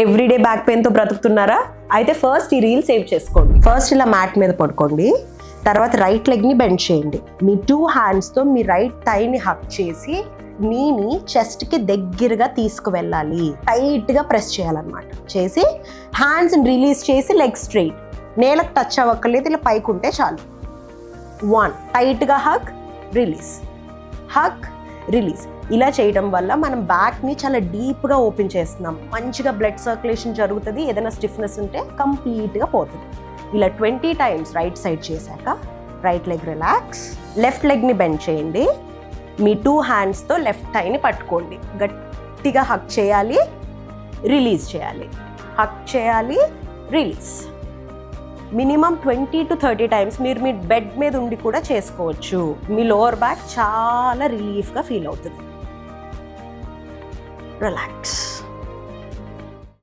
Everyday back పెయిన్తో బ్రతుకుతున్నారా? అయితే first ఈ reel save చేసుకోండి. ఫస్ట్ ఇలా మ్యాట్ మీద పడుకోండి. తర్వాత రైట్ లెగ్ని బెండ్ చేయండి. మీ 2 హ్యాండ్స్తో మీ రైట్ థైని హక్ చేసి నీని చెస్ట్కి దగ్గరగా తీసుకువెళ్ళాలి. టైట్గా ప్రెస్ చేయాలన్నమాట. చేసి హ్యాండ్స్ని రిలీజ్ చేసి లెగ్ స్ట్రైట్, నేలకు టచ్ అవ్వక్కర్లేదు, ఇలా పైకి ఉంటే చాలు. 1 టైట్గా హక్, రిలీజ్, హక్, రిలీజ్. ఇలా చేయడం వల్ల మనం బ్యాక్ని చాలా డీప్గా ఓపెన్ చేస్తున్నాం. మంచిగా బ్లడ్ సర్క్యులేషన్ జరుగుతుంది. ఏదైనా స్టిఫ్నెస్ ఉంటే కంప్లీట్గా పోతుంది. ఇలా 20 టైమ్స్ రైట్ సైడ్ చేశాక రైట్ లెగ్ రిలాక్స్, లెఫ్ట్ లెగ్ని బెండ్ చేయండి. మీ 2 హ్యాండ్స్తో లెఫ్ట్ థైని పట్టుకోండి. గట్టిగా హక్ చేయాలి, రిలీజ్ చేయాలి, హక్ చేయాలి, రిలీజ్. మినిమం 20 to 30 టైమ్స్ మీరు మీ బెడ్ మీద ఉండి కూడా చేసుకోవచ్చు. మీ లోవర్ బ్యాక్ చాలా రిలీఫ్గా ఫీల్ అవుతుంది. రిలాక్స్.